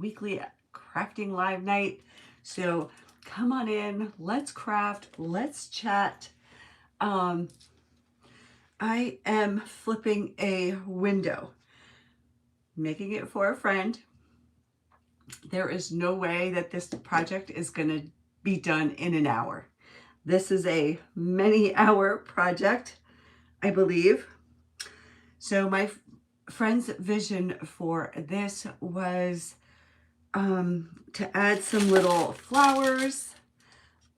weekly crafting live night. So come on in, let's craft, let's chat. I am flipping a window, making it for a friend. There is no way that this project is going to be done in an hour. This is a many hour project, I believe. So my friend's vision for this was to add some little flowers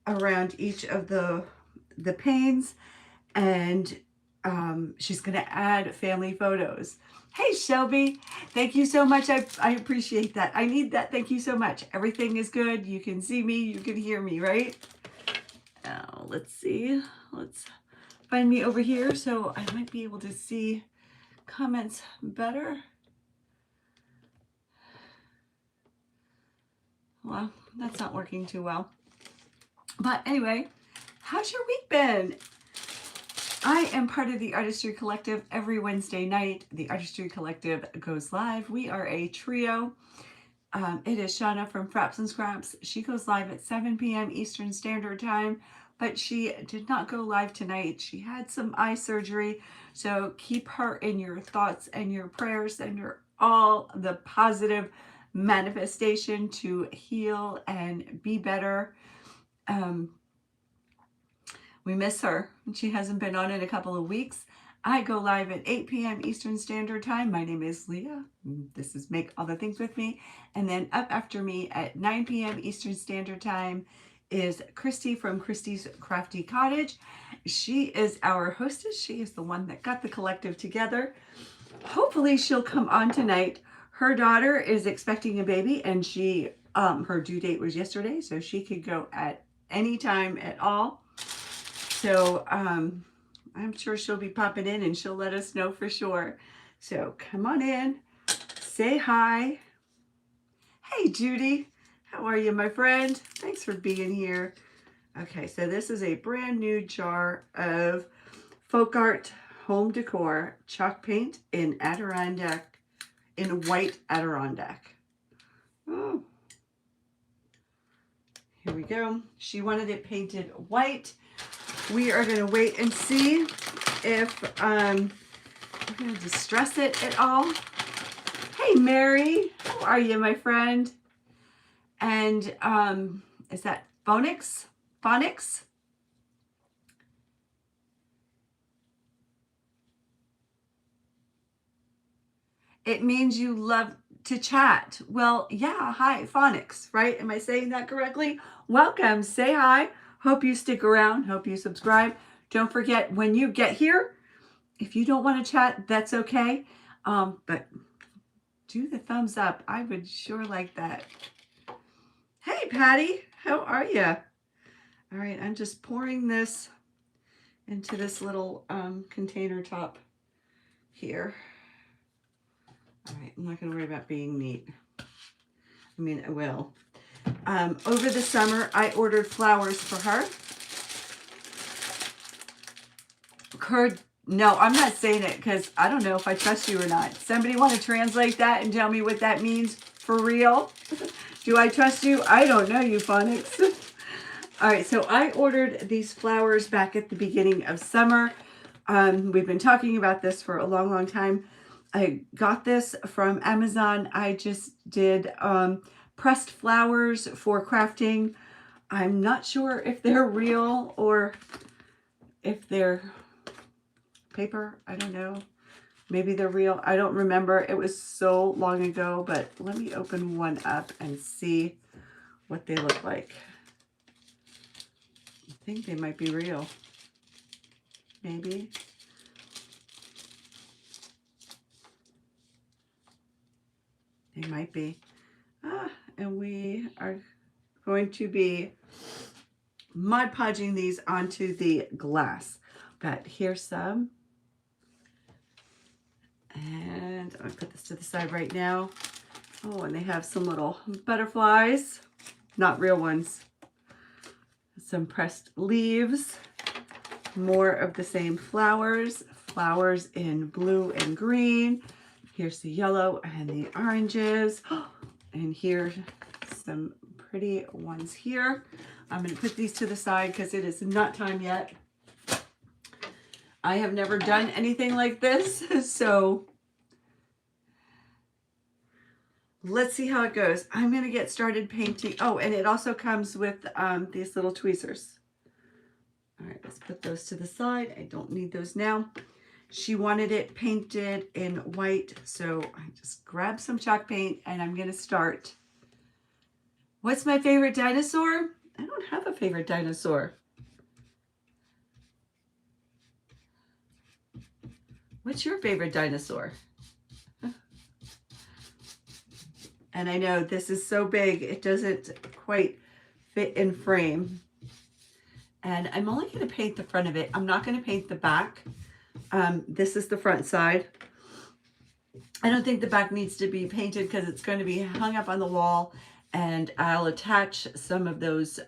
around each of the panes, and she's going to add family photos. Hey Shelby, thank you so much. I appreciate that. I need that. Thank you so much. Everything is good. You can see me, you can hear me, right? Now let's see. Let's find me over here so I might be able to see comments better. Well, that's not working too well. But anyway, how's your week been? I am part of the Artistry Collective every Wednesday night. The Artistry Collective goes live. We are a trio. It is Shauna from Frapps Scraps. She goes live at 7 p.m. Eastern Standard Time, but she did not go live tonight. She had some eye surgery, so keep her in your thoughts and your prayers and all the positive manifestation to heal and be better. We miss her. She hasn't been on in a couple of weeks. I go live at 8 p.m. Eastern Standard Time. My name is Leah. This is Make All the Things With Me. And then up after me at 9 p.m. Eastern Standard Time is Kristy from Kristy's Crafty Cottage. She is our hostess. She is the one that got the collective together. Hopefully she'll come on tonight. Her daughter is expecting a baby, and she her due date was yesterday, so she could go at any time at all. So I'm sure she'll be popping in and she'll let us know for sure. So come on in, say hi. Hey Judy, how are you, my friend? Thanks for being here. Okay, so this is a brand new jar of folk art home decor chalk paint in Adirondack, in white Adirondack. Oh, here we go. She wanted it painted white. We are going to wait and see if we're going to distress it at all. Hey Mary, how are you, my friend? And is that Phonics? Phonics? It means you love to chat. Well, yeah, hi, Phonics, right? Am I saying that correctly? Welcome, say hi. Hope you stick around. Hope you subscribe. Don't forget, when you get here, if you don't want to chat, that's okay. But do the thumbs up. I would sure like that. Hey, Patty. How are you? All right, I'm just pouring this into this little container top here. All right, I'm not going to worry about being neat. I mean, I will. Over the summer, I ordered flowers for her. No, I'm not saying it because I don't know if I trust you or not. Somebody want to translate that and tell me what that means for real? Do I trust you? I don't know you, Phonics. All right, so I ordered these flowers back at the beginning of summer. We've been talking about this for a long, long time. I got this from Amazon. I just did pressed flowers for crafting. I'm not sure if they're real or if they're paper. I don't know. Maybe they're real. I don't remember. It was so long ago, but let me open one up and see what they look like. I think they might be real. Maybe. They might be. And we are going to be Mod Podging these onto the glass. But here's some. And I'll put this to the side right now. Oh, and they have some little butterflies. Not real ones. Some pressed leaves. More of the same flowers. Flowers in blue and green. Here's the yellow and the oranges. And here, some pretty ones here. I'm going to put these to the side because it is not time yet. I have never done anything like this, so let's see how it goes. I'm going to get started painting. Oh, and it also comes with these little tweezers. All right, let's put those to the side. I don't need those now. She wanted it painted in white, so I just grabbed some chalk paint and I'm going to start. What's my favorite dinosaur? I don't have a favorite dinosaur. What's your favorite dinosaur? And I know this is so big, it doesn't quite fit in frame. And I'm only going to paint the front of it. I'm not going to paint the back. This is the front side. I don't think the back needs to be painted because it's going to be hung up on the wall, and I'll attach some of those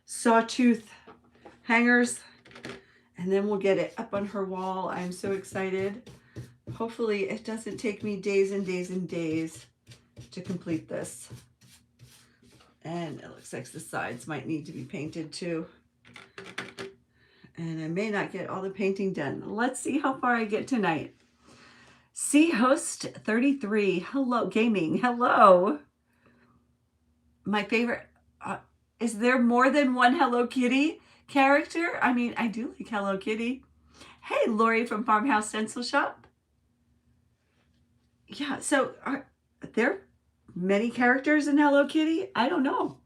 sawtooth hangers, and then we'll get it up on her wall. I'm so excited. Hopefully it doesn't take me days and days and days to complete this. And it looks like the sides might need to be painted too. And I may not get all the painting done. Let's see how far I get tonight. See Host 33. Hello, gaming. Hello. My favorite. Is there more than one Hello Kitty character? I mean, I do like Hello Kitty. Hey, Lori from Farmhouse Stencil Shop. Yeah, so are there many characters in Hello Kitty? I don't know.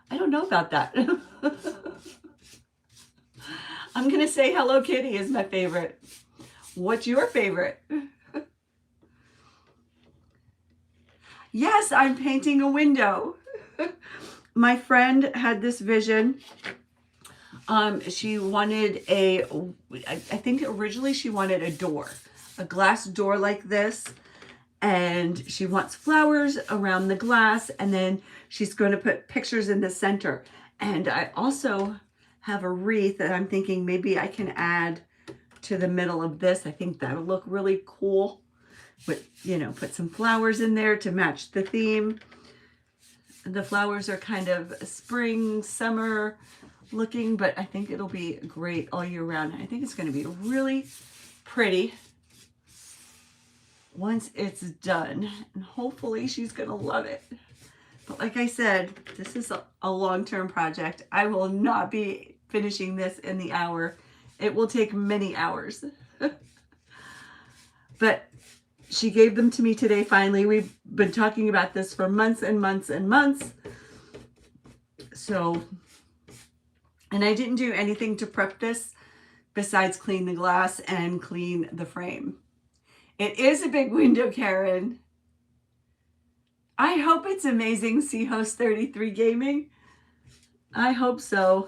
I don't know about that. I'm going to say Hello Kitty is my favorite. What's your favorite? Yes, I'm painting a window. My friend had this vision. She wanted I think originally she wanted a door, a glass door like this. And she wants flowers around the glass, and then she's going to put pictures in the center. And I also have a wreath that I'm thinking maybe I can add to the middle of this. I think that'll look really cool. But, you know, put some flowers in there to match the theme. The flowers are kind of spring, summer looking, but I think it'll be great all year round. I think it's going to be really pretty once it's done, and hopefully she's gonna love it. But like I said, this is a long-term project. I will not be finishing this in the hour. It will take many hours. But she gave them to me today finally. We've been talking about this for months and months and months. So, and I didn't do anything to prep this besides clean the glass and clean the frame. It is a big window, Karen. I hope it's amazing, See Host 33 Gaming. I hope so.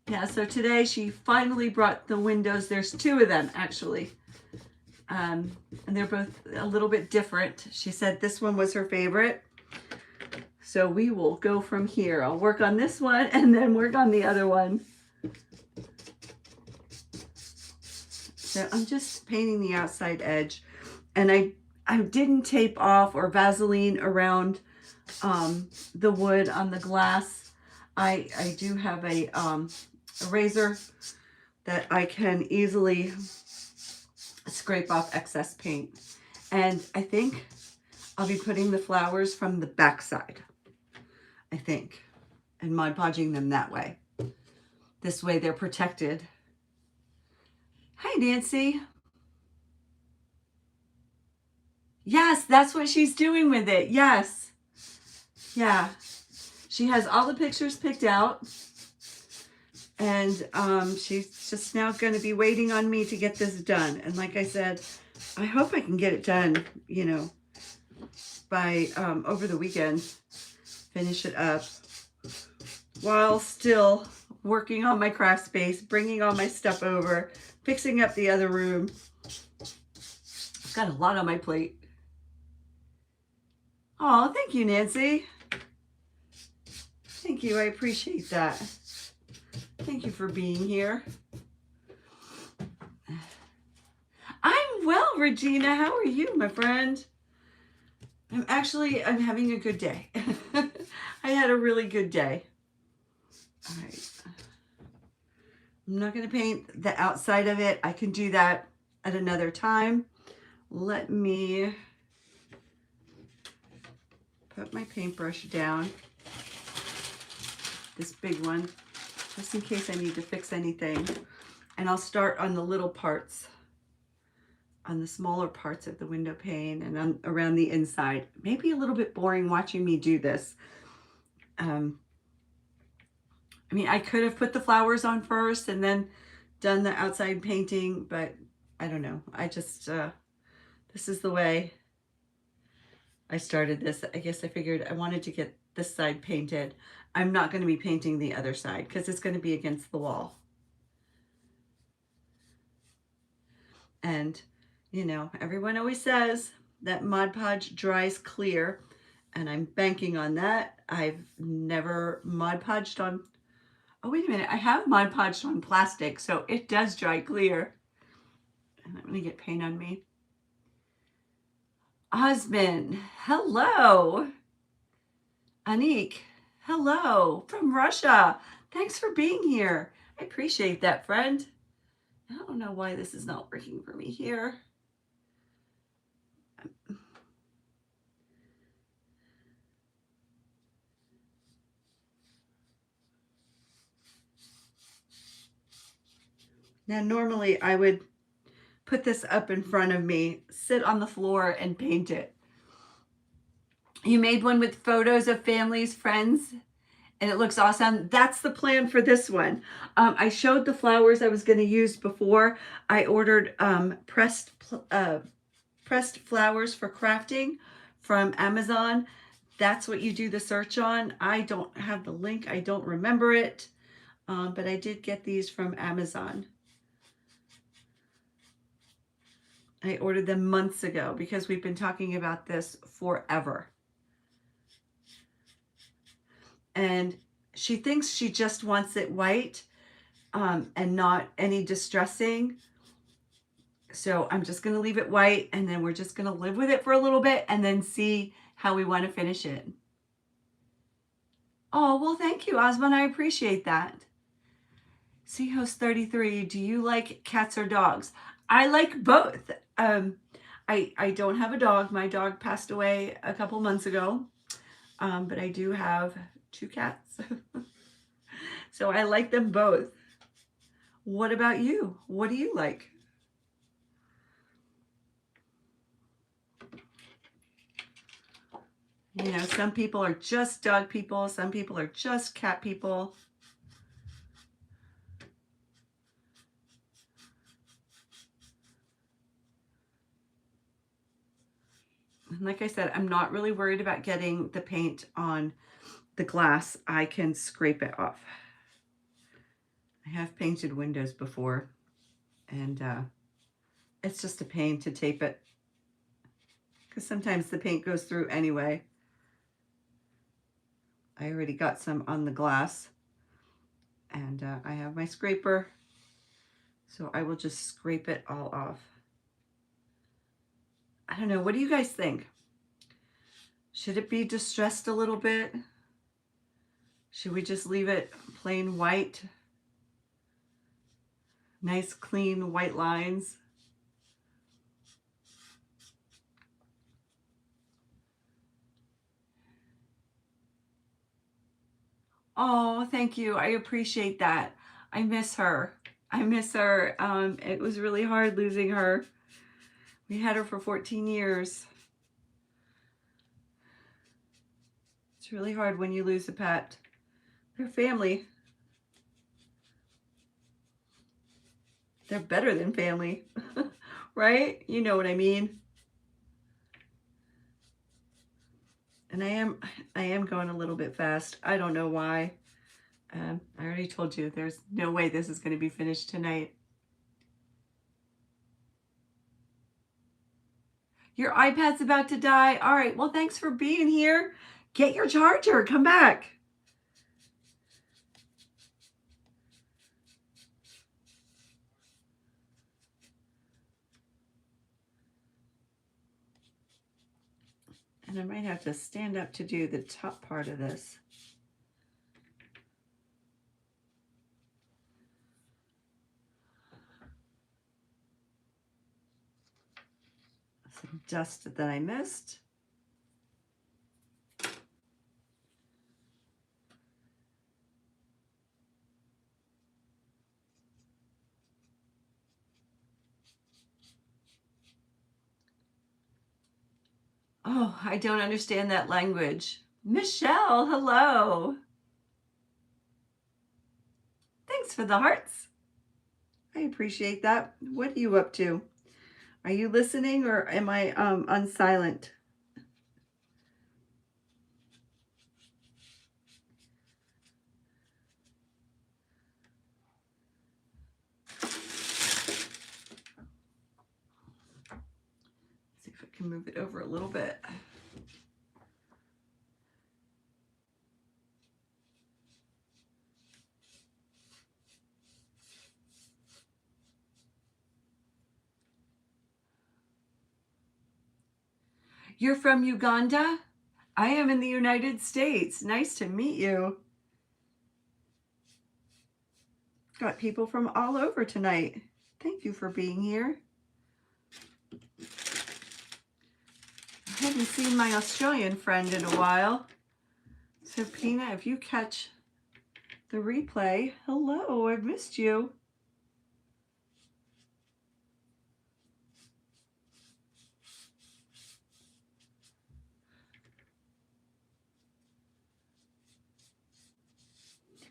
Yeah, so today she finally brought the windows. There's two of them, actually. And they're both a little bit different. She said this one was her favorite. So we will go from here. I'll work on this one and then work on the other one. So I'm just painting the outside edge, and I didn't tape off or Vaseline around the wood on the glass. I do have a razor that I can easily scrape off excess paint, and I think I'll be putting the flowers from the back side, I think, and Mod Podging them that way. This way they're protected. Hi, Nancy. Yes, that's what she's doing with it. Yes. Yeah. She has all the pictures picked out. And she's just now going to be waiting on me to get this done. And like I said, I hope I can get it done, you know, by over the weekend. Finish it up while still working on my craft space, bringing all my stuff over, fixing up the other room. I've got a lot on my plate. Oh, thank you, Nancy. Thank you. I appreciate that. Thank you for being here. I'm well, Regina. How are you, my friend? I'm having a good day. I had a really good day. All right. I'm not going to paint the outside of it. I can do that at another time. Let me put my paintbrush down, this big one, just in case I need to fix anything. And I'll start on the little parts, on the smaller parts of the window pane and around the inside. Maybe a little bit boring watching me do this. I mean, I could have put the flowers on first and then done the outside painting, but I don't know. I just, this is the way I started this. I guess I figured I wanted to get this side painted. I'm not going to be painting the other side because it's going to be against the wall. And, you know, everyone always says that Mod Podge dries clear, and I'm banking on that. I've never Mod Podged on, oh, wait a minute. I have Mod Podged on plastic, so it does dry clear. And I'm going to get paint on me. Osman, hello. Anik, hello from Russia. Thanks for being here. I appreciate that, friend. I don't know why this is not working for me here. Now, normally I would put this up in front of me, sit on the floor and paint it. You made one with photos of families, friends, and it looks awesome. That's the plan for this one. I showed the flowers I was going to use before. I ordered pressed flowers for crafting from Amazon. That's what you do the search on. I don't have the link. I don't remember it, but I did get these from Amazon. I ordered them months ago because we've been talking about this forever. And she thinks she just wants it white and not any distressing. So I'm just going to leave it white, and then we're just going to live with it for a little bit and then see how we want to finish it. Oh, well, thank you, Osman. I appreciate that. Seahost33, do you like cats or dogs? I like both. I don't have a dog. My dog passed away a couple months ago, but I do have 2 cats. So I like them both. What about you? What do you like? You know, some people are just dog people. Some people are just cat people. And like I said, I'm not really worried about getting the paint on the glass. I can scrape it off. I have painted windows before, and it's just a pain to tape it because sometimes the paint goes through anyway. I already got some on the glass, and I have my scraper, so I will just scrape it all off. I don't know. What do you guys think? Should it be distressed a little bit? Should we just leave it plain white? Nice, clean white lines. Oh, thank you. I appreciate that. I miss her. I miss her. It was really hard losing her. We had her for 14 years. It's really hard when you lose a pet. They're family. They're better than family, right? You know what I mean. And I am going a little bit fast. I don't know why. I already told you there's no way this is going to be finished tonight. Your iPad's about to die. All right, well, thanks for being here. Get your charger. Come back. And I might have to stand up to do the top part of this. Some dust that I missed. Oh, I don't understand that language. Michelle, hello. Thanks for the hearts. I appreciate that. What are you up to? Are you listening or am I on silent? See if I can move it over a little bit. You're from Uganda? I am in the United States. Nice to meet you. Got people from all over tonight. Thank you for being here. I haven't seen my Australian friend in a while. So Pina, if you catch the replay, hello, I've missed you.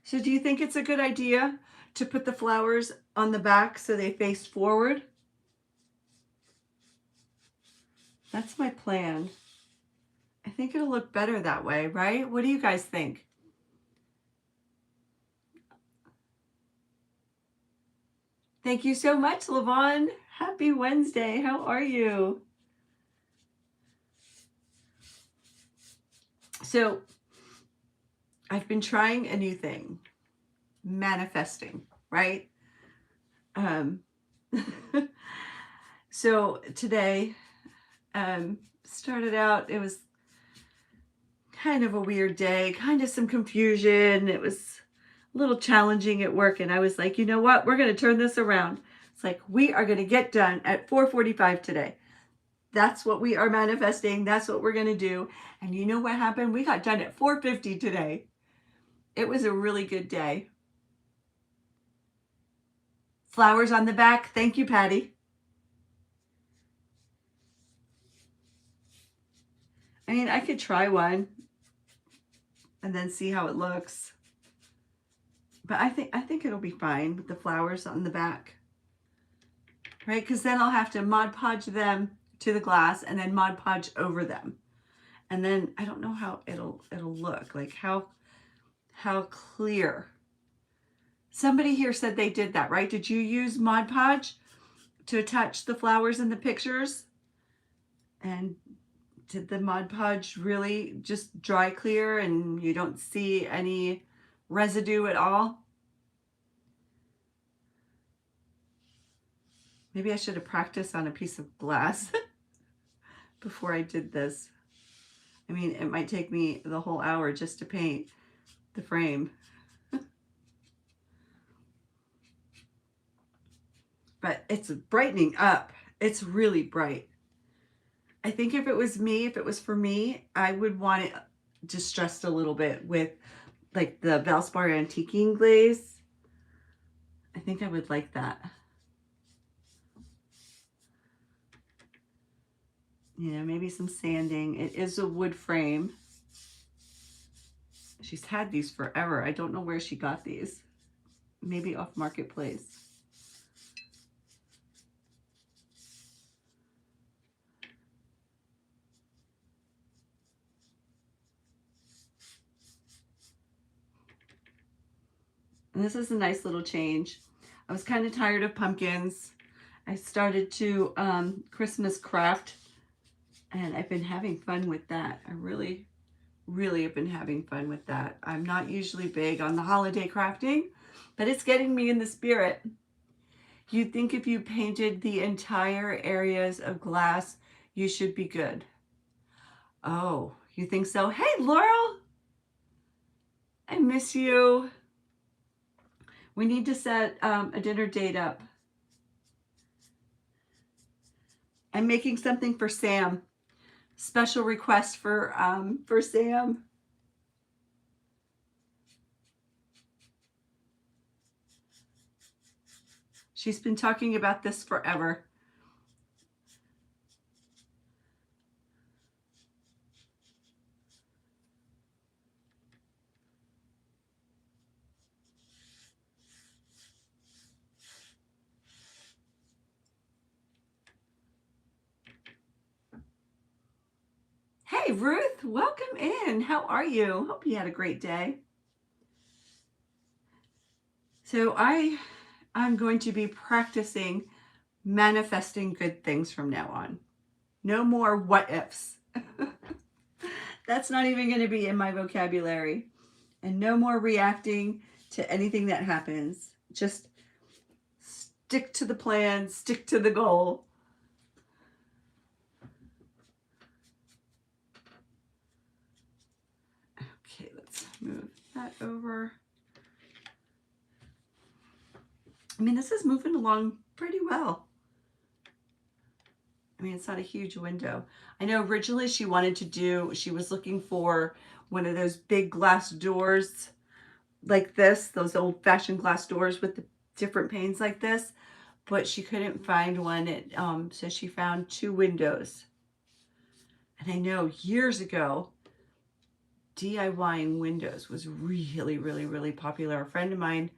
So do you think it's a good idea to put the flowers on the back so they face forward? That's my plan. I think it'll look better that way, right? What do you guys think? Thank you so much, Lavon. Happy Wednesday. How are you? So I've been trying a new thing, manifesting, right? So today started out, it was kind of a weird day, kind of some confusion. It was a little challenging at work. And I was like, you know what? We're going to turn this around. It's like, we are going to get done at 4:45 today. That's what we are manifesting. That's what we're going to do. And you know what happened? We got done at 4:50 today. It was a really good day. Flowers on the back. Thank you, Patty. I mean, I could try one and then see how it looks. But I think it'll be fine with the flowers on the back. Right? Because then I'll have to Mod Podge them to the glass and then Mod Podge over them. And then I don't know how it'll look. Like how clear. Somebody here said they did that, right? Did you use Mod Podge to attach the flowers in the pictures? And did the Mod Podge really just dry clear and you don't see any residue at all? Maybe I should have practiced on a piece of glass before I did this. I mean, it might take me the whole hour just to paint the frame. But it's brightening up. It's really bright. I think if it was me, if it was for me, I would want it distressed a little bit with like the Valspar antiquing glaze. I think I would like that. You know, maybe some sanding. It is a wood frame. She's had these forever. I don't know where she got these. Maybe off Marketplace. And this is a nice little change. I was kind of tired of pumpkins. I started to Christmas craft, and I've been having fun with that. I really have been having fun with that. I'm not usually big on the holiday crafting, but it's getting me in the spirit. You'd think if you painted the entire areas of glass, you should be good. Oh, you think so? Hey, Laurel, I miss you. We need to set a dinner date up. I'm making something for Sam. Special request for Sam. She's been talking about this forever. Hey, Ruth, welcome in. How are you? Hope you had a great day. So I'm going to be practicing manifesting good things from now on. No more what ifs. That's not even going to be in my vocabulary. And no more reacting to anything that happens. Just stick to the plan, stick to the goal. Okay, let's move that over. I mean, this is moving along pretty well. I mean, it's not a huge window. I know originally she was looking for one of those big glass doors like this, those old-fashioned glass doors with the different panes like this, but she couldn't find one. So she found 2 windows. And I know years ago, DIYing windows was really, really, really popular. A friend of mine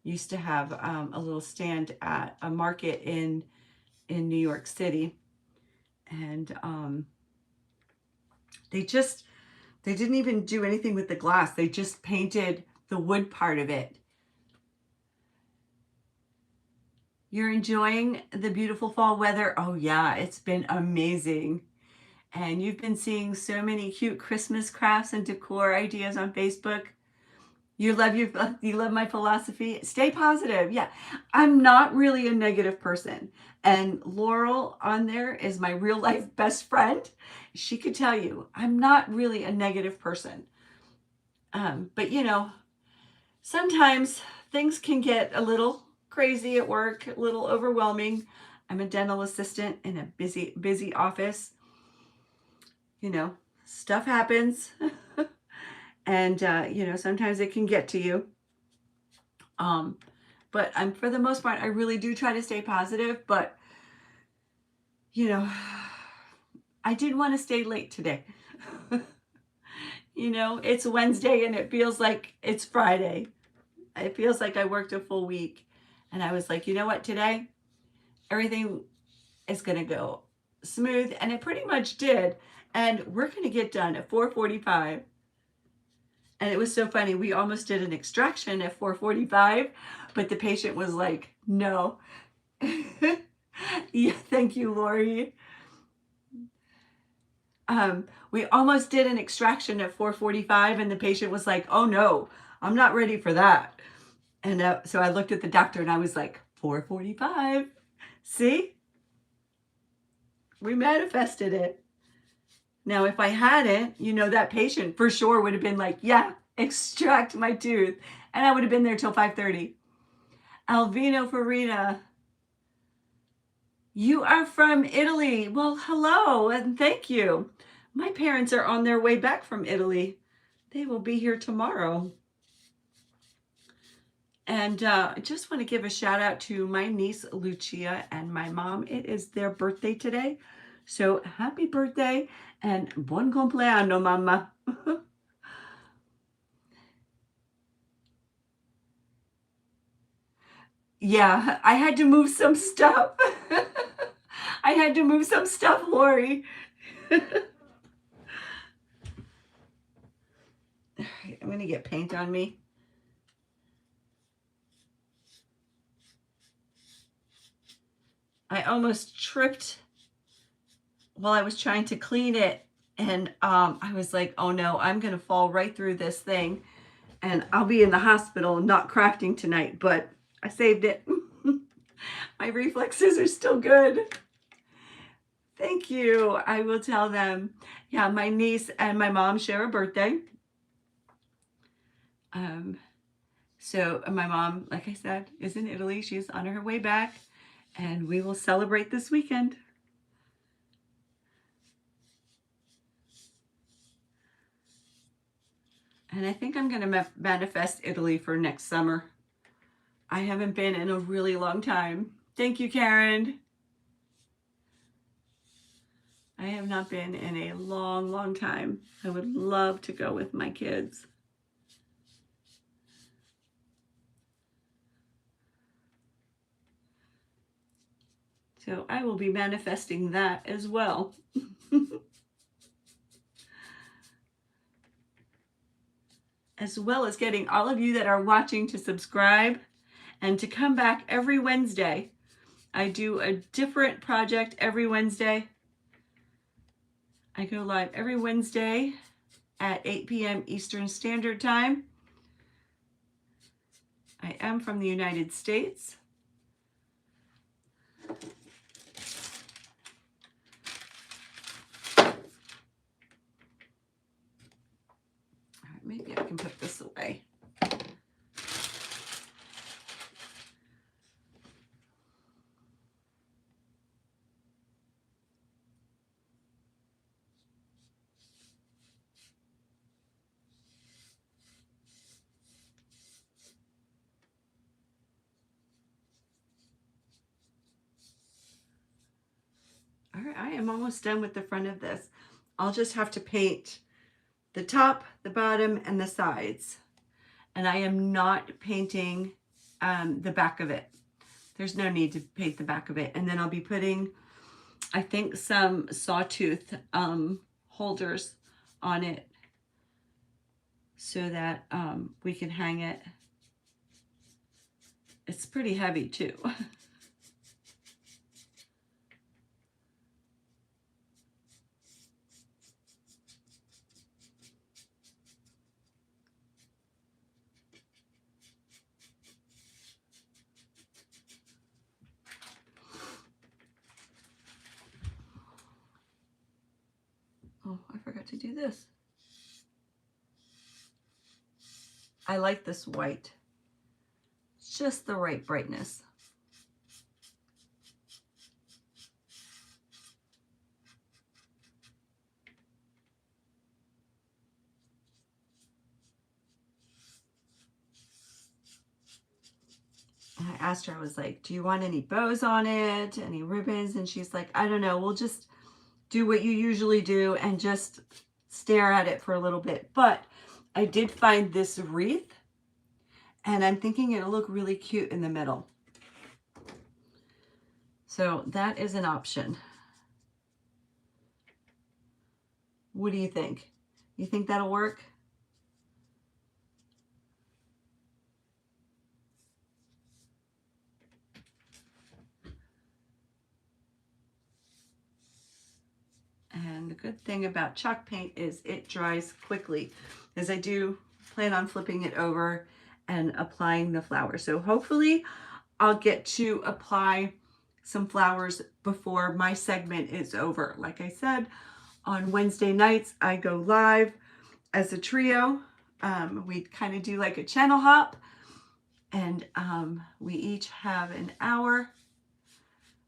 used to have a little stand at a market in New York City. And they didn't even do anything with the glass. They just painted the wood part of it. You're enjoying the beautiful fall weather? Oh yeah, it's been amazing. And you've been seeing so many cute Christmas crafts and decor ideas on Facebook. You love my philosophy. Stay positive. Yeah, I'm not really a negative person. And Laurel on there is my real life best friend. She could tell you I'm not really a negative person. But you know, sometimes things can get a little crazy at work, a little overwhelming. I'm a dental assistant in a busy office. You know, stuff happens. And, you know, sometimes it can get to you. But for the most part, I really do try to stay positive. But, you know, I did want to stay late today. You know, it's Wednesday and it feels like it's Friday. It feels like I worked a full week. And I was like, you know what, today, everything is going to go smooth. And it pretty much did. And we're going to get done at 4:45. And it was so funny. We almost did an extraction at 4:45, but the patient was like, no. Yeah, thank you, Lori. We almost did an extraction at 4:45, and the patient was like, oh no, I'm not ready for that. And so I looked at the doctor and I was like, 4:45. See? We manifested it. Now, if I hadn't, you know, that patient for sure would have been like, yeah, extract my tooth. And I would have been there till 5:30. Alvino Farina, you are from Italy. Well, hello and thank you. My parents are on their way back from Italy. They will be here tomorrow. And I just want to give a shout out to my niece, Lucia, and my mom. It is their birthday today. So happy birthday and buon compleanno, mama. Yeah, I had to move some stuff. I had to move some stuff, Lori. All right, I'm going to get paint on me. I almost tripped while I was trying to clean it. And I was like, oh no, I'm going to fall right through this thing. And I'll be in the hospital not crafting tonight, but I saved it. My reflexes are still good. Thank you. I will tell them. Yeah, my niece and my mom share a birthday. So my mom, like I said, is in Italy. She's on her way back, and we will celebrate this weekend. And I think I'm going to manifest Italy for next summer. I haven't been in a really long time. Thank you, Karen. I have not been in a long, long time. I would love to go with my kids. So I will be manifesting that as well. As well as getting all of you that are watching to subscribe and to come back every Wednesday. I do a different project every Wednesday. I go live every Wednesday at 8 p.m. Eastern Standard Time. I am from the United States. All right, maybe I can put this away. All right, I am almost done with the front of this. I'll just have to paint the top, the bottom, and the sides. And I am not painting the back of it. There's no need to paint the back of it. And then I'll be putting, I think, some sawtooth holders on it so that we can hang it. It's pretty heavy too. Oh, I forgot to do this. I like this white. It's just the right brightness. And I asked her, I was like, do you want any bows on it? Any ribbons? And she's like, I don't know. We'll just do what you usually do and just stare at it for a little bit. But I did find this wreath and I'm thinking it'll look really cute in the middle. So that is an option. What do you think? You think that'll work? And the good thing about chalk paint is it dries quickly, as I do plan on flipping it over and applying the flowers. So hopefully I'll get to apply some flowers before my segment is over. Like I said, on Wednesday nights, I go live as a trio. We kind of do like a channel hop, and we each have an hour.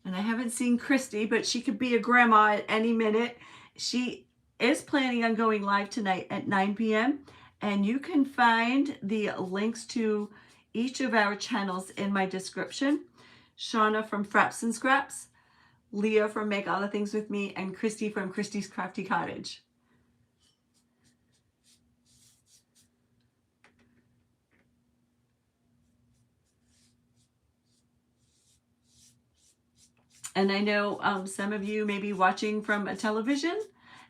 And I haven't seen Kristy, but she could be a grandma at any minute. She is planning on going live tonight at 9 p.m. And you can find the links to each of our channels in my description. Shauna from Frapps Scraps, Leah from Make All the Things With Me, and Kristy from Kristy's Crafty Cottage. And I know some of you may be watching from a television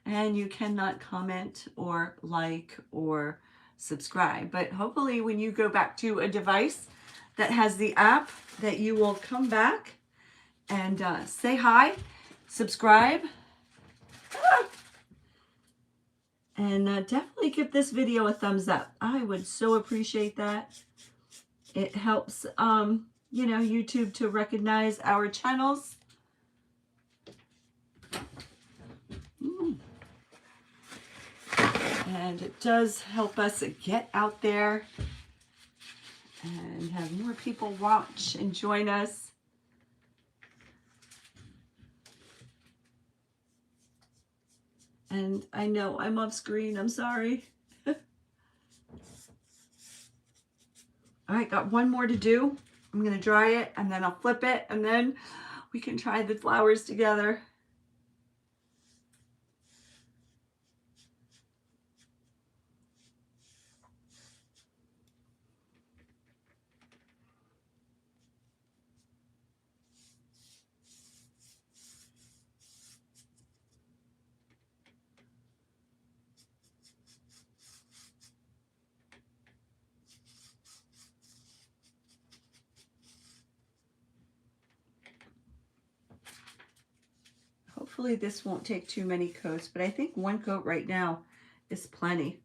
and you cannot comment or like or subscribe. But hopefully when you go back to a device that has the app, that you will come back and say hi, subscribe, and definitely give this video a thumbs up. I would so appreciate that. It helps, you know, YouTube to recognize our channels. And it does help us get out there and have more people watch and join us. And I know I'm off screen, I'm sorry. All right, got one more to do. I'm gonna dry it and then I'll flip it and then we can try the flowers together. Hopefully this won't take too many coats, but I think one coat right now is plenty.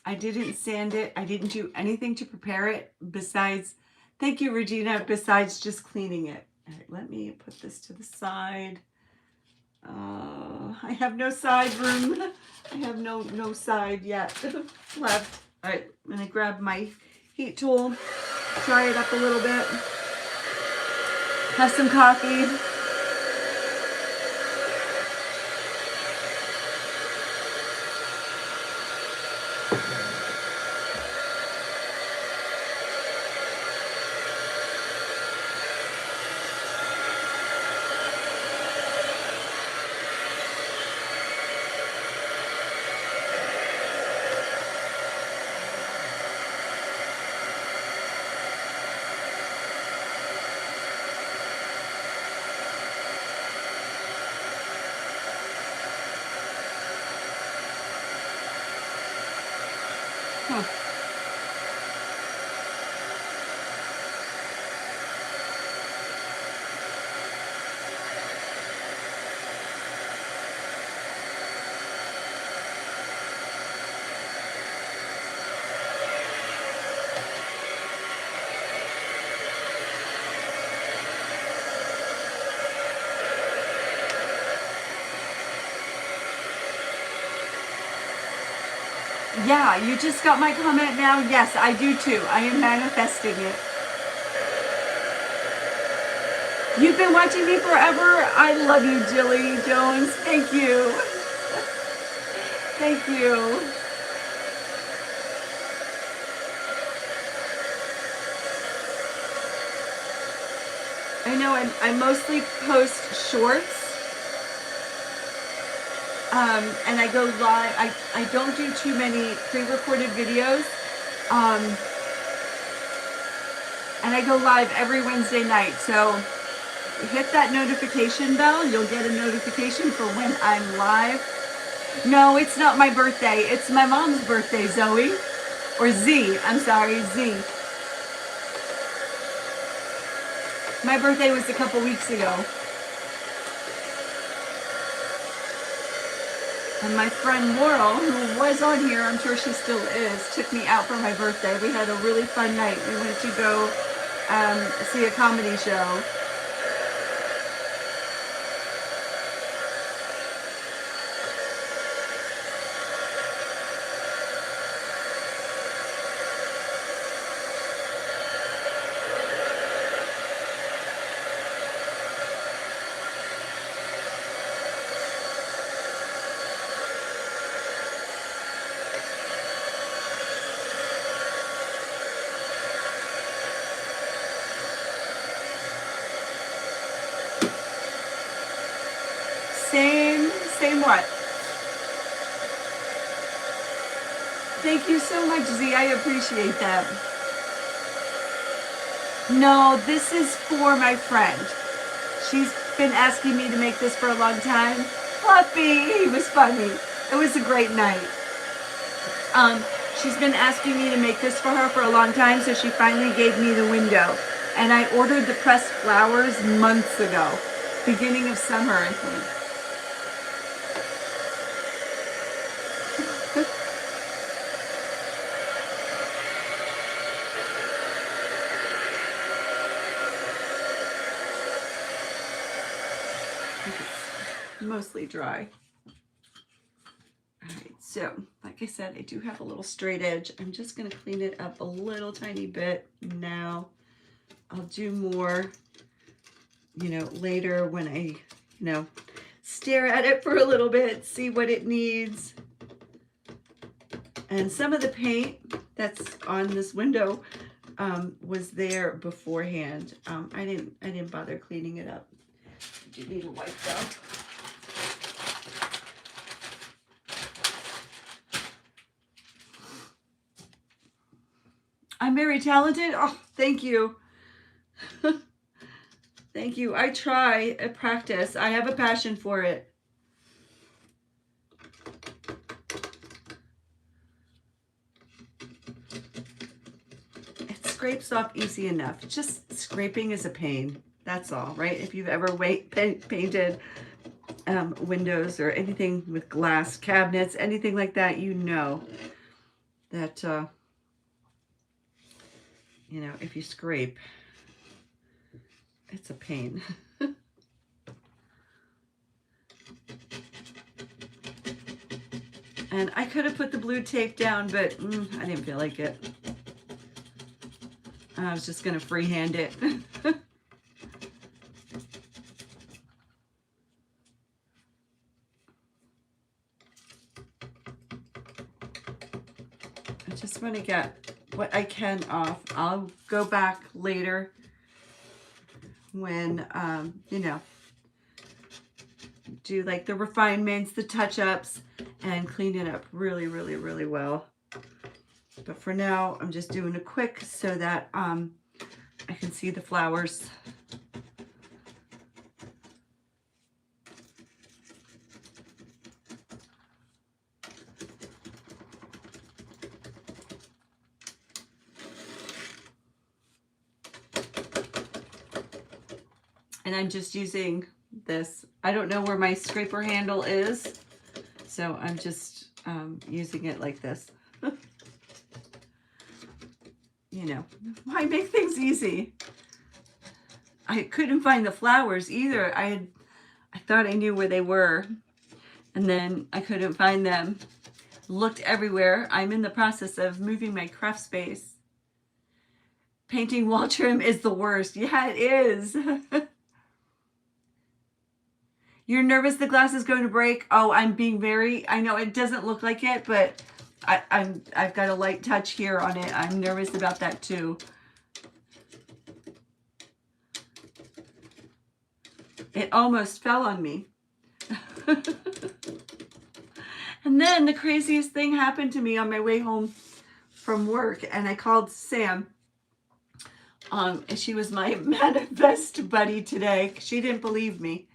I didn't sand it. I didn't do anything to prepare it besides, thank you, Regina, besides just cleaning it. All right, let me put this to the side. I have no side room. I have no side yet left. All right, I'm gonna grab my heat tool, dry it up a little bit. Have some coffee. Yeah, you just got my comment now. Yes, I do too. I am manifesting it. You've been watching me forever. I love you, Jilly Jones. Thank you. Thank you. I know I mostly post shorts. And I go live. I don't do too many pre-recorded videos. And I go live every Wednesday night. So hit that notification bell. You'll get a notification for when I'm live. No, it's not my birthday. It's my mom's birthday, Zoe. Or Z. I'm sorry, Z. My birthday was a couple weeks ago. And my friend Laurel, who was on here, I'm sure she still is, took me out for my birthday. We had a really fun night. We went to go see a comedy show. Same what? Thank you so much, Z. I appreciate that. No, this is for my friend. She's been asking me to make this for a long time. Fluffy, he was funny. It was a great night. She's been asking me to make this for her for a long time, so she finally gave me the window. And I ordered the pressed flowers months ago. Beginning of summer, I think. Mostly dry. All right, so like I said, I do have a little straight edge. I'm just going to clean it up a little tiny bit now. I'll do more, you know, later when I, you know, stare at it for a little bit, see what it needs. And some of the paint that's on this window was there beforehand. I didn't bother cleaning it up. I do need a wipe though. I'm very talented. Oh, thank you. Thank you. I try, I practice. I have a passion for it. It scrapes off easy enough. Just scraping is a pain. That's all, right? If you've ever painted windows or anything with glass cabinets, anything like that, you know that, you know, if you scrape, it's a pain. And I could have put the blue tape down, but I didn't feel like it. I was just going to freehand it. I just want to get what I can off. I'll go back later when, you know, do like the refinements, the touch-ups, and clean it up really, really, really well. But for now, I'm just doing a quick so that I can see the flowers. And I'm just using this. I don't know where my scraper handle is, so I'm just using it like this. You know, why make things easy? I couldn't find the flowers either. I thought I knew where they were, and then I couldn't find them. Looked everywhere. I'm in the process of moving my craft space. Painting wall trim is the worst. Yeah, it is. You're nervous the glass is going to break? Oh, I'm being very, I know it doesn't look like it, but I've got a light touch here on it. I'm nervous about that too. It almost fell on me. And then the craziest thing happened to me on my way home from work, and I called Sam. And she was my manifest buddy today. She didn't believe me.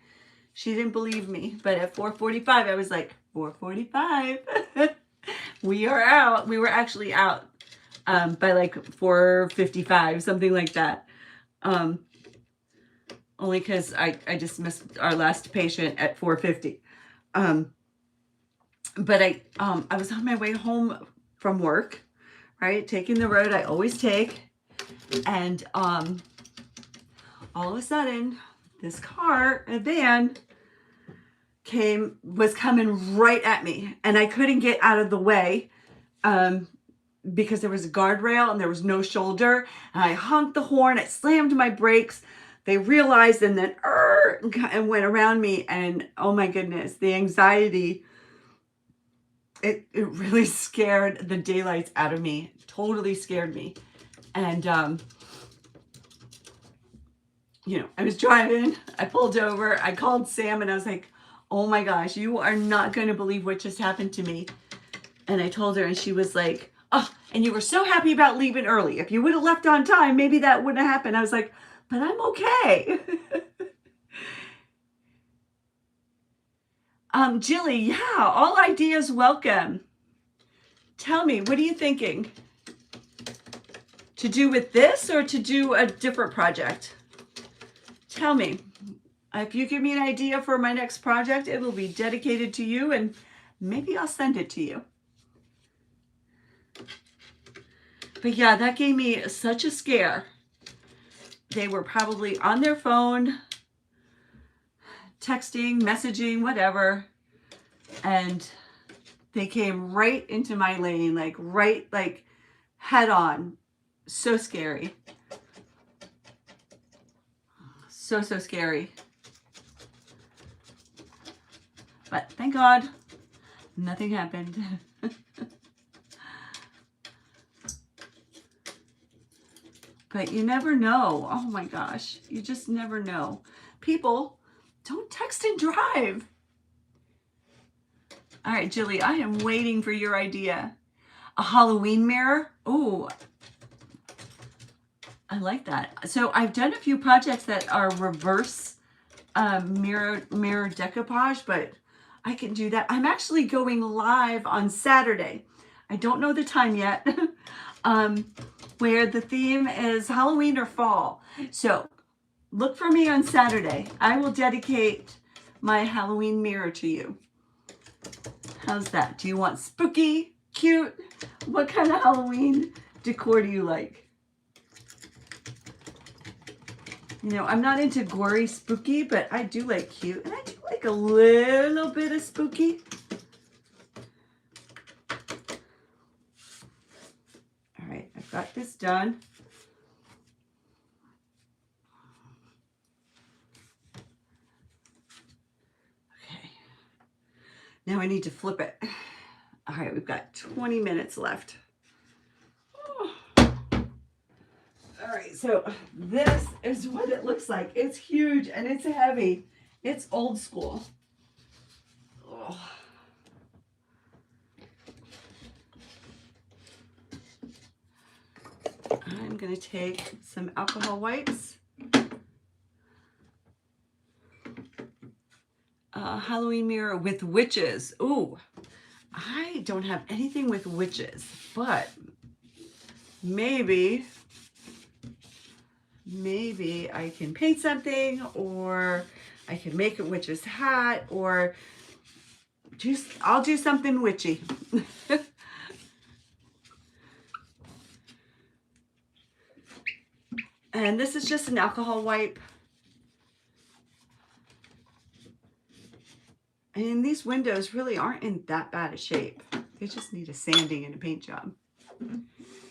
She didn't believe me. But at 4:45, I was like, 4:45. We are out. We were actually out by like 4:55, something like that. Only because I just missed our last patient at 4:50. But I was on my way home from work, right? Taking the road I always take. And all of a sudden, this car, a van, was coming right at me, and I couldn't get out of the way because there was a guardrail and there was no shoulder. And I honked the horn, I slammed my brakes. They realized, and then and went around me, and oh my goodness, the anxiety, it really scared the daylights out of me. Totally scared me. And you know, I was driving, I pulled over, I called Sam, and I was like, oh my gosh, you are not going to believe what just happened to me. And I told her, and she was like, oh, and you were so happy about leaving early. If you would have left on time, maybe that wouldn't have happened. I was like, but I'm okay. Jilly, yeah, all ideas welcome. Tell me, what are you thinking? To do with this or to do a different project? Tell me. If you give me an idea for my next project, it will be dedicated to you, and maybe I'll send it to you. But yeah, that gave me such a scare. They were probably on their phone, texting, messaging, whatever. And They came right into my lane, like right, like head on. So scary. So scary. But thank God, nothing happened. But you never know. Oh my gosh, you just never know. People, don't text and drive. All right, Jilly, I am waiting for your idea. A Halloween mirror? Oh, I like that. So I've done a few projects that are reverse mirror decoupage, but I can do that. I'm actually going live on Saturday. I don't know the time yet. Where the theme is Halloween or fall. So look for me on Saturday. I will dedicate my Halloween mirror to you. How's that? Do you want spooky, cute? What kind of Halloween decor do you like? You know, I'm not into gory spooky, but I do like cute. And I do like a little bit of spooky. All right, I've got this done. Okay. Now I need to flip it. All right, we've got 20 minutes left. All right, so this is what it looks like. It's huge and it's heavy. It's old school. Oh. I'm going to take some alcohol wipes. Halloween mirror with witches. Ooh, I don't have anything with witches, but maybe I can paint something, or I can make a witch's hat, or I'll do something witchy. And this is just an alcohol wipe. And these windows really aren't in that bad a shape. They just need a sanding and a paint job.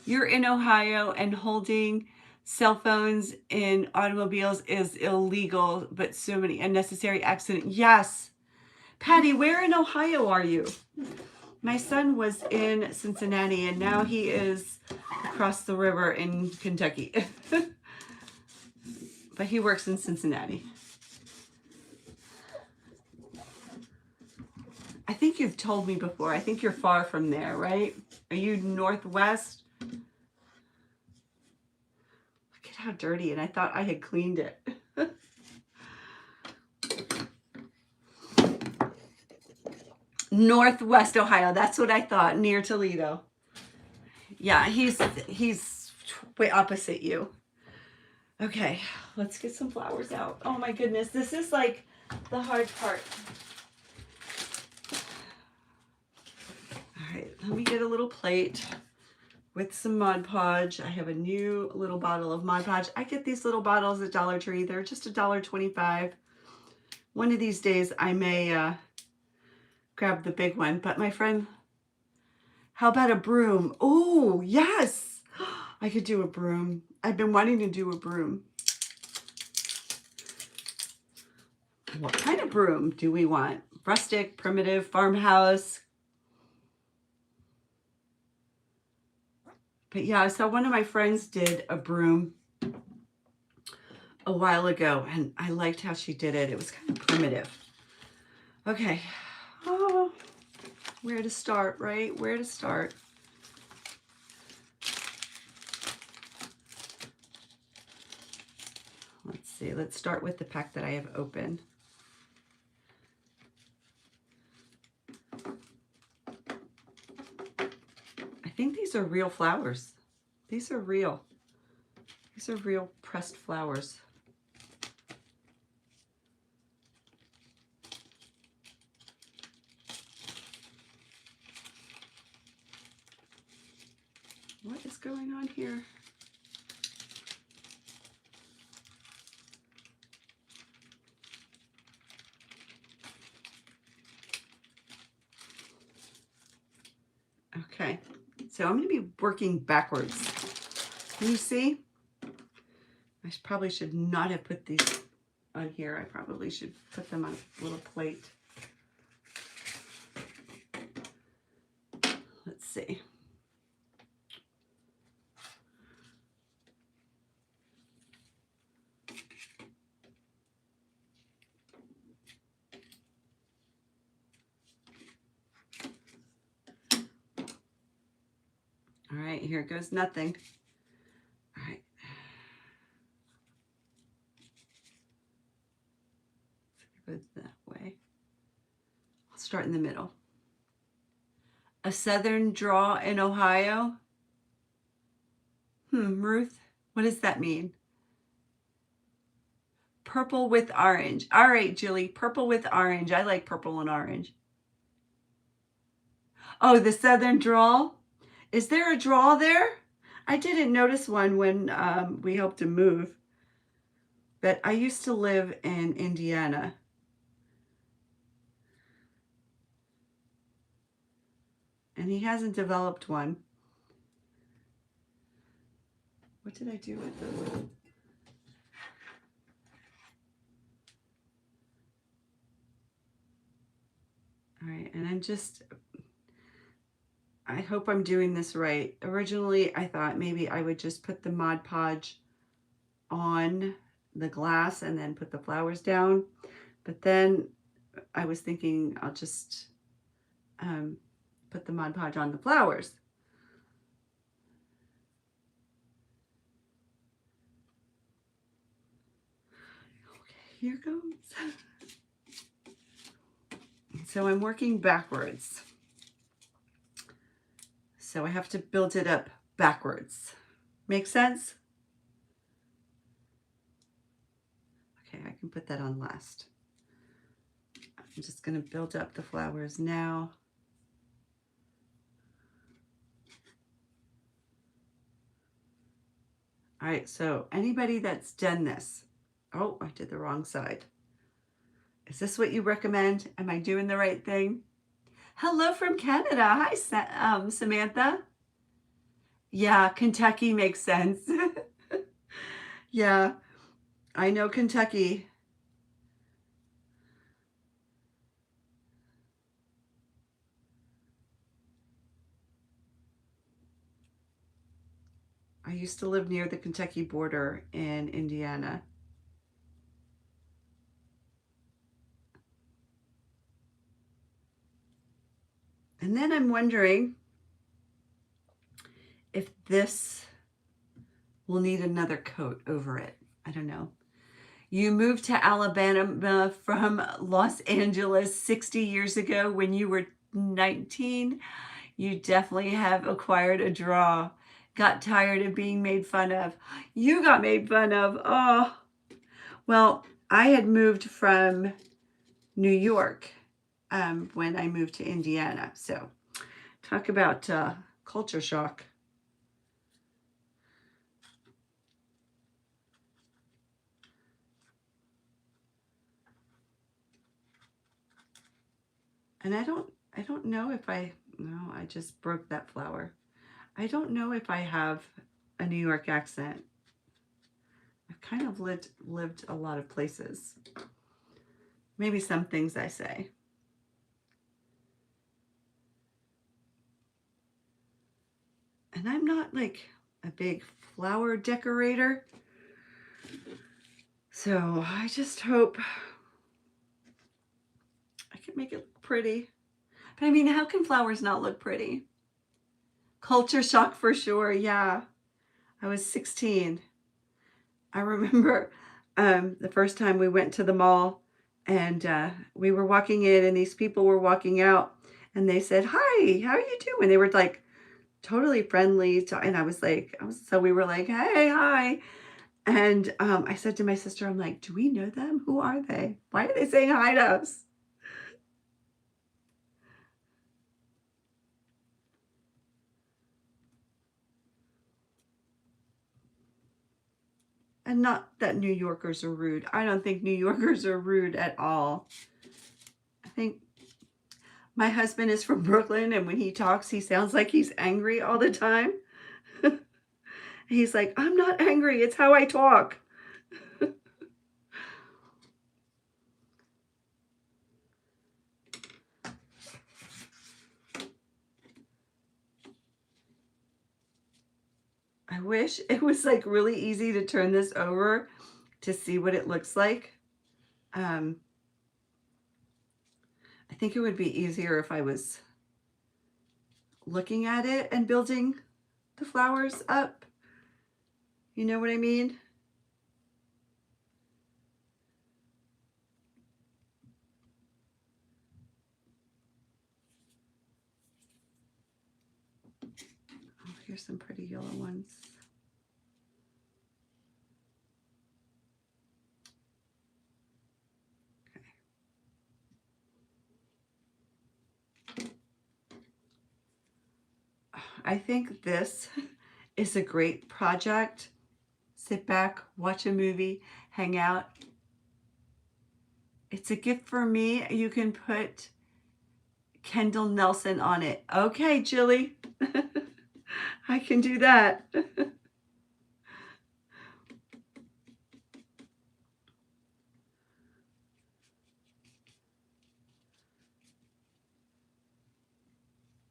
You're in Ohio and holding cell phones in automobiles is illegal, but so many unnecessary accidents. Yes. Patty, where in Ohio are you? My son was in Cincinnati and now he is across the river in Kentucky. But he works in Cincinnati. I think you've told me before. I think you're far from there, right? Are you northwest? Look at how dirty, and I thought I had cleaned it. Northwest Ohio, that's what I thought, near Toledo. Yeah, he's way opposite you. Okay, let's get some flowers out. Oh my goodness, this is like the hard part. All right, let me get a little plate with some Mod Podge. I have a new little bottle of Mod Podge. I get these little bottles at Dollar Tree. They're just $1.25. One of these days I may grab the big one, but my friend, how about a broom? Oh, yes, I could do a broom. I've been wanting to do a broom. What kind of broom do we want? Rustic, primitive, farmhouse? But yeah, so one of my friends did a broom a while ago, and I liked how she did it. It was kind of primitive. Okay. Oh, where to start, right? Where to start? Let's see. Let's start with the pack that I have open. I think these are real flowers. These are real. These are real pressed flowers. What is going on here? Okay, so I'm going to be working backwards. Can you see? I probably should not have put these on here. I probably should put them on a little plate. Let's see. All right, here goes nothing. All right. Goes that way. I'll start in the middle. A southern draw in Ohio. Ruth, what does that mean? Purple with orange. All right, Julie, purple with orange. I like purple and orange. Oh, the southern drawl. Is there a drawl there? I didn't notice one when we helped him move. But I used to live in Indiana. And he hasn't developed one. What did I do with them? All right, and I hope I'm doing this right. Originally, I thought maybe I would just put the Mod Podge on the glass and then put the flowers down. But then I was thinking I'll just put the Mod Podge on the flowers. Okay, here goes. So I'm working backwards. So I have to build it up backwards. Make sense? Okay, I can put that on last. I'm just going to build up the flowers now. All right, so anybody that's done this, oh, I did the wrong side. Is this what you recommend? Am I doing the right thing? Hello from Canada. Hi, Samantha. Yeah, Kentucky makes sense. Yeah, I know Kentucky. I used to live near the Kentucky border in Indiana. And then I'm wondering if this will need another coat over it. I don't know. You moved to Alabama from Los Angeles 60 years ago when you were 19. You definitely have acquired a draw. Got tired of being made fun of. You got made fun of. Oh, well, I had moved from New York when I moved to Indiana. So talk about culture shock. And I don't know if no, I just broke that flower. I don't know if I have a New York accent. I've kind of lived a lot of places. Maybe some things I say. And I'm not like a big flower decorator. So I just hope I can make it look pretty. But I mean, how can flowers not look pretty? Culture shock for sure, yeah. I was 16. I remember the first time we went to the mall and we were walking in and these people were walking out and they said, "Hi, how are you doing?" They were like totally friendly. And I was like, so we were like, "Hey, hi." And I said to my sister, I'm like, "Do we know them? Who are they? Why are they saying hi to us?" And not that New Yorkers are rude. I don't think New Yorkers are rude at all. I think My husband is from Brooklyn, and when he talks, he sounds like he's angry all the time. He's like, I'm not angry, it's how I talk. I wish it was like really easy to turn this over to see what it looks like. I think it would be easier if I was looking at it and building the flowers up. You know what I mean? Oh, here's some pretty yellow ones. I think this is a great project. Sit back, watch a movie, hang out. It's a gift for me. You can put Kendall Nelson on it. Okay, Jilly. I can do that.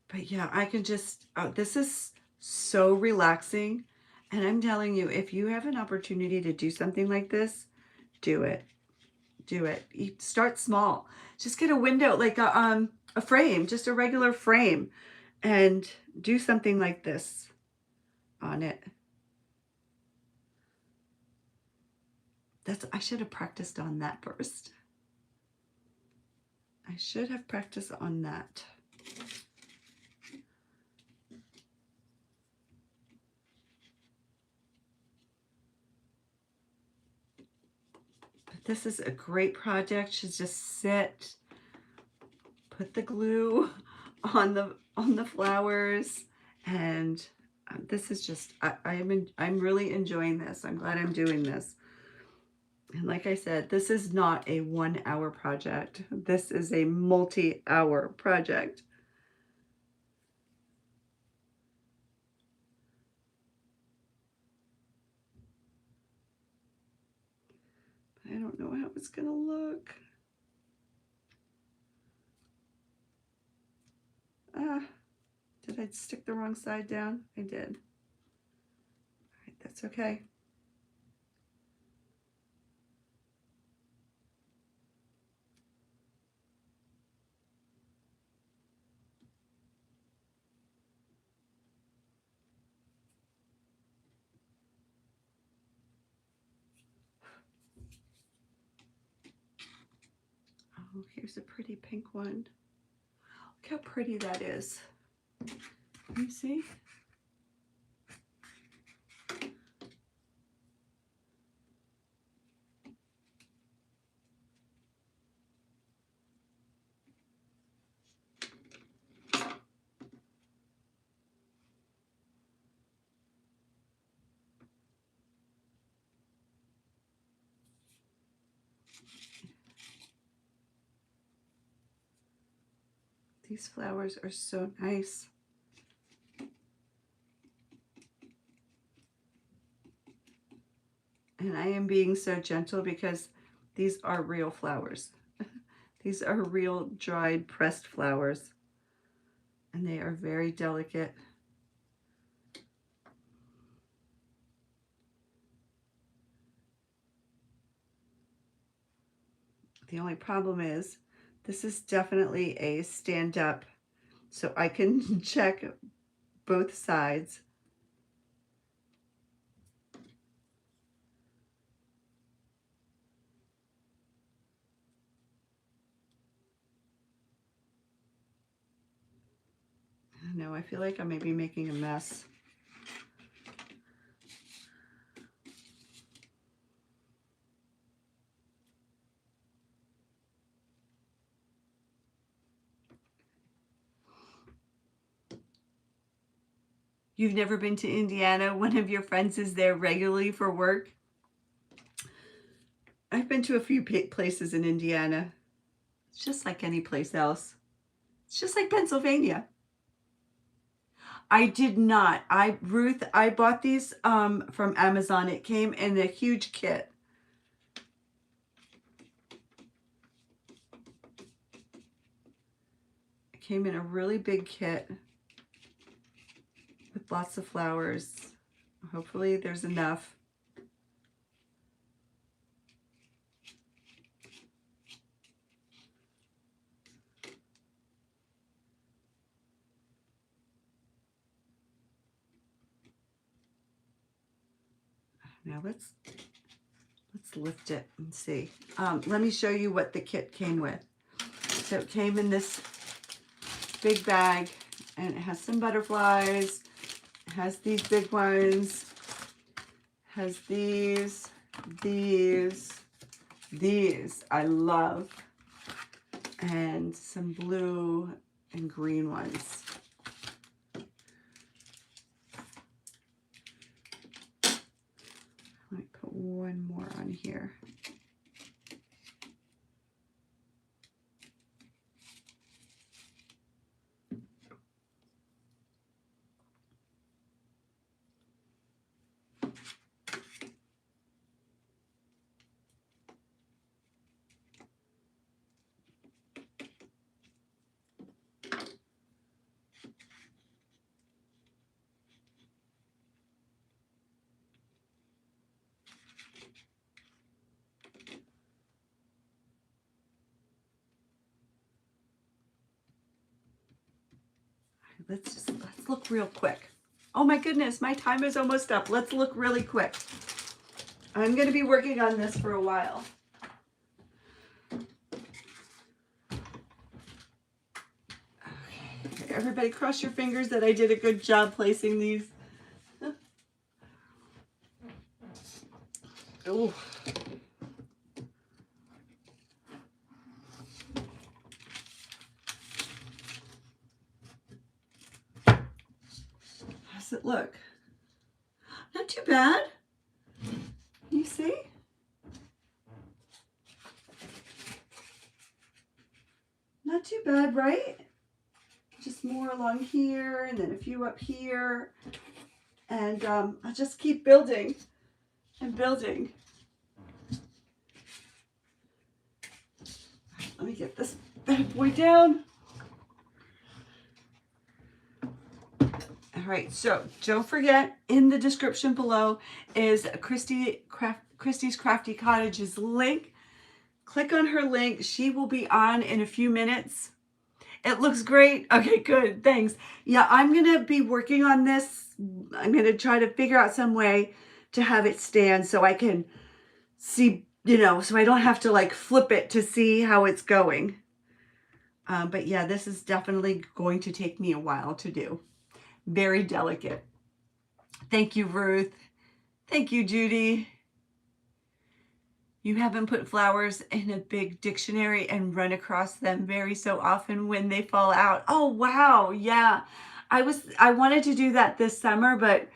But yeah, I can just, oh, this is so relaxing. And I'm telling you, if you have an opportunity to do something like this, do it. Do it. You start small. Just get a window, like a frame, just a regular frame, and do something like this on it. I should have practiced on that first. I should have practiced on that. But this is a great project to just sit, put the glue on the flowers, and this is just, I'm really enjoying this. I'm glad I'm doing this. And like I said, this is not a 1 hour project. This is a multi-hour project. I don't know how it's gonna look. Did I stick the wrong side down? I did. All right, that's okay. Oh, here's a pretty pink one. Look how pretty that is. Let me see. These flowers are so nice. And I am being so gentle because these are real flowers. These are real dried pressed flowers. And they are very delicate. The only problem is this is definitely a stand up, so I can check both sides. No, I feel like I may be making a mess. You've never been to Indiana? One of your friends is there regularly for work? I've been to a few places in Indiana. It's just like any place else. It's just like Pennsylvania. I did not. Ruth, I bought these from Amazon. It came in a huge kit. It came in a really big kit with lots of flowers. Hopefully there's enough. Now let's lift it and see. Let me show you what the kit came with. So it came in this big bag, and it has some butterflies. It has these big ones. It has these I love, and some blue and green ones. Let me put one more on here. Let's look real quick. Oh my goodness, my time is almost up. Let's look really quick. I'm going to be working on this for a while. Okay, everybody cross your fingers that I did a good job placing these. Oh. How's it look? Not too bad. You see? Not too bad, right? Just more along here and then a few up here. And I'll just keep building and building. Let me get this bad boy down. All right, so don't forget, in the description below is Kristy's Crafty Cottage's link. Click on her link. She will be on in a few minutes. It looks great. Okay, good, thanks. Yeah, I'm going to be working on this. I'm going to try to figure out some way to have it stand so I can see, you know, so I don't have to like flip it to see how it's going. But yeah, this is definitely going to take me a while to do. Very delicate. Thank you, Ruth. Thank you, Judy. You haven't put flowers in a big dictionary and run across them very so often when they fall out. Oh, wow. Yeah. I wanted to do that this summer, but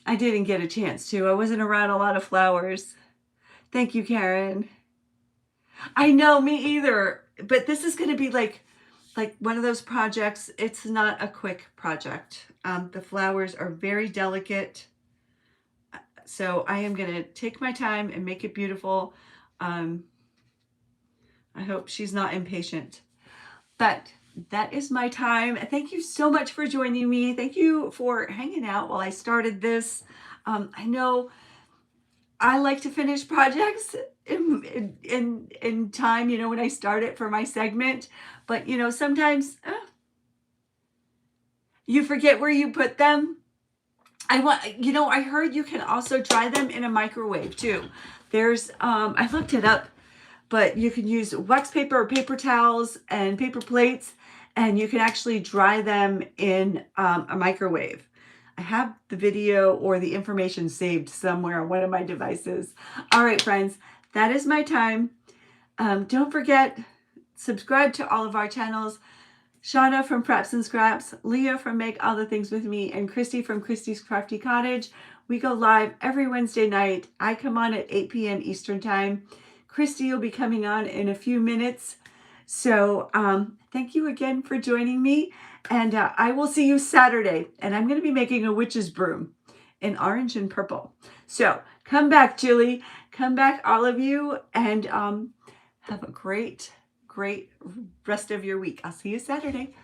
I didn't get a chance to. I wasn't around a lot of flowers. Thank you, Karen. I know, me either. But this is going to be like one of those projects. It's not a quick project. The flowers are very delicate. So I am going to take my time and make it beautiful. I hope she's not impatient. But that is my time. Thank you so much for joining me. Thank you for hanging out while I started this. I know I like to finish projects in time, you know, when I start it for my segment. But, you know, sometimes you forget where you put them. I heard you can also dry them in a microwave too. There's, I looked it up, but you can use wax paper or paper towels and paper plates, and you can actually dry them in a microwave. I have the video or the information saved somewhere on one of my devices. All right, friends, that is my time. Don't forget, subscribe to all of our channels. Shauna from Frapps Scraps, Leah from Make All the Things With Me, and Kristy from Kristy's Crafty Cottage. We go live every Wednesday night. I come on at 8 p.m. Eastern Time. Kristy will be coming on in a few minutes. So thank you again for joining me. And I will see you Saturday. And I'm going to be making a witch's broom in orange and purple. So come back, Julie. Come back, all of you. And have a great rest of your week. I'll see you Saturday.